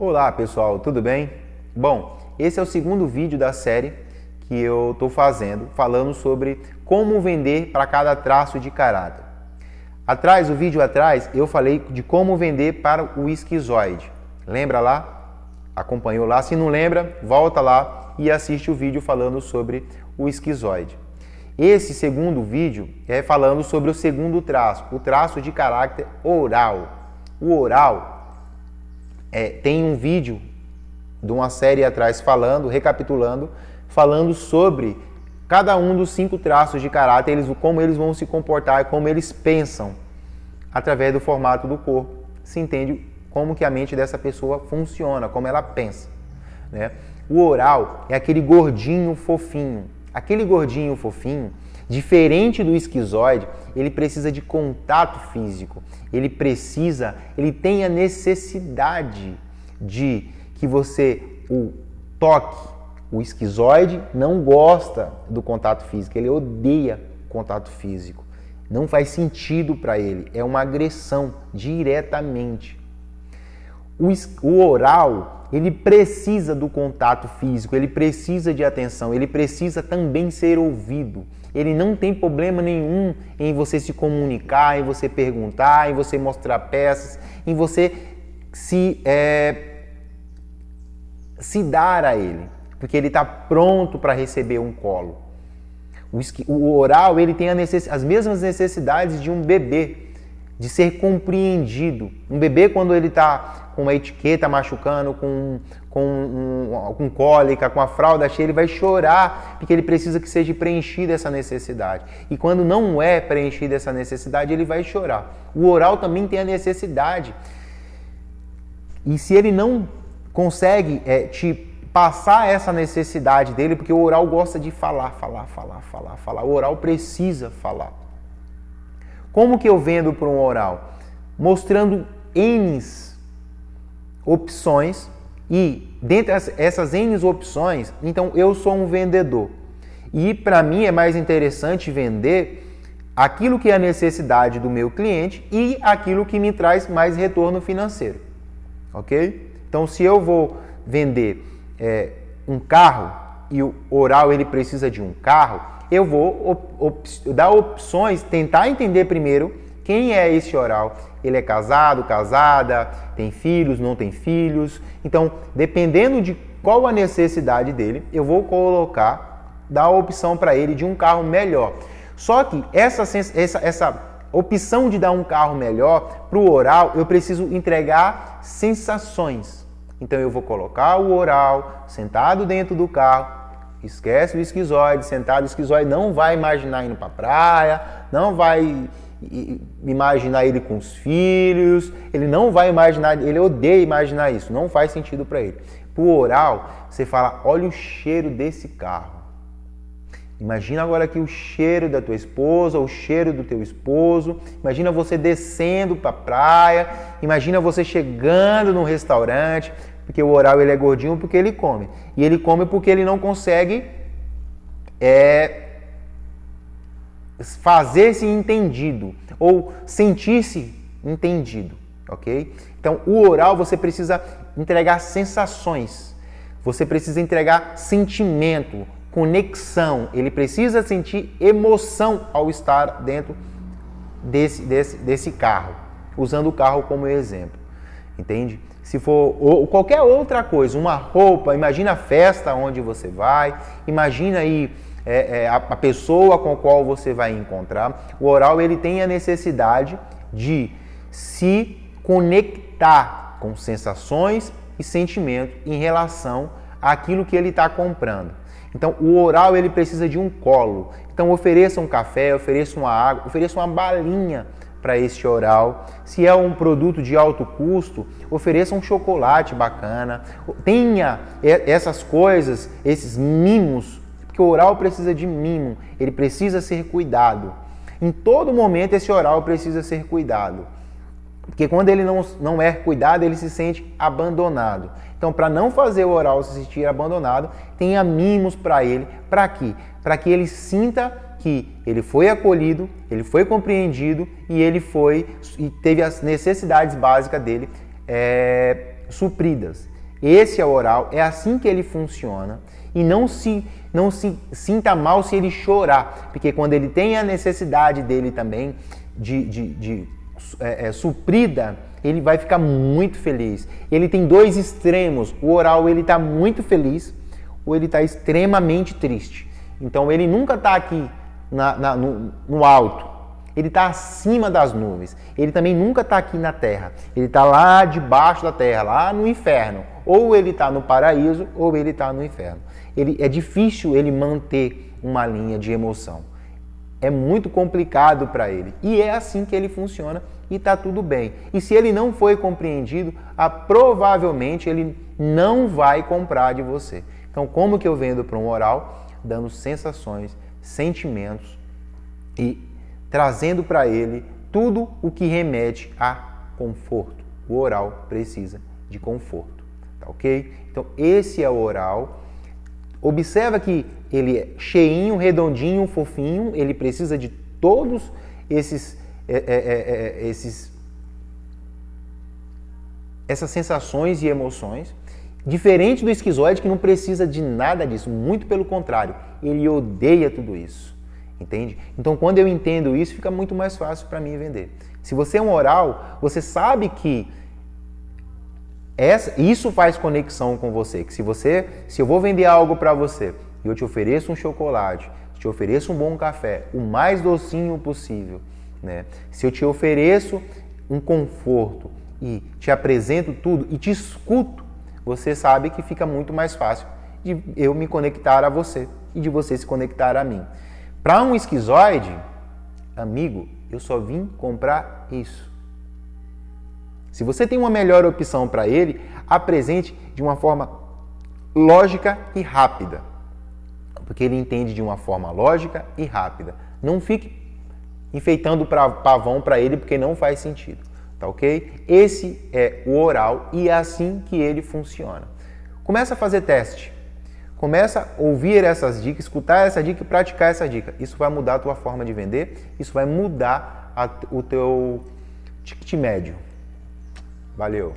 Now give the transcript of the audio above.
Olá pessoal, tudo bem? Bom, esse é o segundo vídeo da série que eu estou fazendo, falando sobre como vender para cada traço de caráter. O vídeo atrás, eu falei de como vender para o esquizoide. Lembra lá? Acompanhou lá? Se não lembra, volta lá e assiste o vídeo falando sobre o esquizoide. Esse segundo vídeo é falando sobre o segundo traço, o traço de caráter oral. O oral tem um vídeo de uma série atrás recapitulando, falando sobre cada um dos 5 traços de caráter, como eles vão se comportar, como eles pensam, através do formato do corpo. Se entende como que a mente dessa pessoa funciona, como ela pensa, né? O oral é aquele gordinho fofinho. Aquele gordinho fofinho, diferente do esquizoide, ele precisa de contato físico. Ele tem a necessidade de que você o toque. O esquizoide não gosta do contato físico, ele odeia contato físico. Não faz sentido para ele, é uma agressão diretamente. O oral, ele precisa do contato físico, ele precisa de atenção, ele precisa também ser ouvido. Ele não tem problema nenhum em você se comunicar, em você perguntar, em você mostrar peças, em você se dar a ele, porque ele está pronto para receber um colo. O oral, ele tem as mesmas necessidades de um bebê, de ser compreendido. Um bebê, quando ele está com uma etiqueta machucando, com cólica, com a fralda cheia, ele vai chorar, porque ele precisa que seja preenchida essa necessidade. E quando não é preenchida essa necessidade, ele vai chorar. O oral também tem a necessidade. E se ele não consegue te passar essa necessidade dele, porque o oral gosta de falar. O oral precisa falar. Como que eu vendo para um oral? Mostrando N opções e dentre essas N opções, então eu sou um vendedor. E para mim é mais interessante vender aquilo que é a necessidade do meu cliente e aquilo que me traz mais retorno financeiro. Ok? Então se eu vou vender um carro e o oral ele precisa de um carro, eu vou dar opções, tentar entender primeiro quem é esse oral. Ele é casado, casada, tem filhos, não tem filhos. Então, dependendo de qual a necessidade dele, eu vou dar a opção para ele de um carro melhor. Só que essa opção de dar um carro melhor para o oral, eu preciso entregar sensações. Então, eu vou colocar o oral sentado dentro do carro. Esquece o esquizoide, sentado, o esquizoide não vai imaginar indo para a praia, não vai imaginar ele com os filhos, ele não vai imaginar, ele odeia imaginar isso, não faz sentido para ele. Para o oral, você fala, olha o cheiro desse carro. Imagina agora aqui o cheiro da tua esposa, o cheiro do teu esposo, imagina você descendo para a praia, imagina você chegando num restaurante, porque o oral ele é gordinho porque ele come. E ele come porque ele não consegue fazer-se entendido ou sentir-se entendido, ok? Então, o oral você precisa entregar sensações, você precisa entregar sentimento, conexão, ele precisa sentir emoção ao estar dentro desse carro, usando o carro como exemplo, entende? Se for qualquer outra coisa, uma roupa, imagina a festa onde você vai, imagina aí a pessoa com a qual você vai encontrar. O oral ele tem a necessidade de se conectar com sensações e sentimentos em relação àquilo que ele está comprando. Então, o oral ele precisa de um colo. Então, ofereça um café, ofereça uma água, ofereça uma balinha para esse oral. Se é um produto de alto custo, ofereça um chocolate bacana. Tenha essas coisas, esses mimos, porque o oral precisa de mimo, ele precisa ser cuidado. Em todo momento esse oral precisa ser cuidado. Porque quando ele não é cuidado, ele se sente abandonado. Então, para não fazer o oral se sentir abandonado, tenha mimos para ele. Para quê? Para que ele sinta que ele foi acolhido, ele foi compreendido e ele teve as necessidades básicas dele supridas. Esse é o oral, é assim que ele funciona. E não se sinta mal se ele chorar, porque quando ele tem a necessidade dele também suprida, ele vai ficar muito feliz. Ele tem dois extremos. O oral, ele está muito feliz ou ele está extremamente triste. Então, ele nunca está aqui no alto. Ele está acima das nuvens. Ele também nunca está aqui na terra. Ele está lá debaixo da terra, lá no inferno. Ou ele está no paraíso, ou ele está no inferno. É difícil ele manter uma linha de emoção. É muito complicado para ele. E é assim que ele funciona e está tudo bem. E se ele não foi compreendido, provavelmente ele não vai comprar de você. Então, como que eu vendo para um oral? Dando sensações, sentimentos e trazendo para ele tudo o que remete a conforto. O oral precisa de conforto, tá ok? Então, esse é o oral. Observa que ele é cheinho, redondinho, fofinho, ele precisa de todos essas sensações e emoções, diferente do esquizoide que não precisa de nada disso, muito pelo contrário, ele odeia tudo isso, entende? Então, quando eu entendo isso, fica muito mais fácil para mim vender. Se você é um oral, você sabe que isso faz conexão com você, que se eu vou vender algo para você e eu te ofereço um chocolate, te ofereço um bom café, o mais docinho possível, né? Se eu te ofereço um conforto e te apresento tudo e te escuto, você sabe que fica muito mais fácil de eu me conectar a você e de você se conectar a mim. Para um esquizoide, amigo, eu só vim comprar isso. Se você tem uma melhor opção para ele, apresente de uma forma lógica e rápida. Porque ele entende de uma forma lógica e rápida. Não fique enfeitando pavão para ele, porque não faz sentido. Tá ok? Esse é o oral e é assim que ele funciona. Começa a fazer teste. Começa a ouvir essas dicas, escutar essa dica e praticar essa dica. Isso vai mudar a tua forma de vender, isso vai mudar o teu ticket médio. Valeu!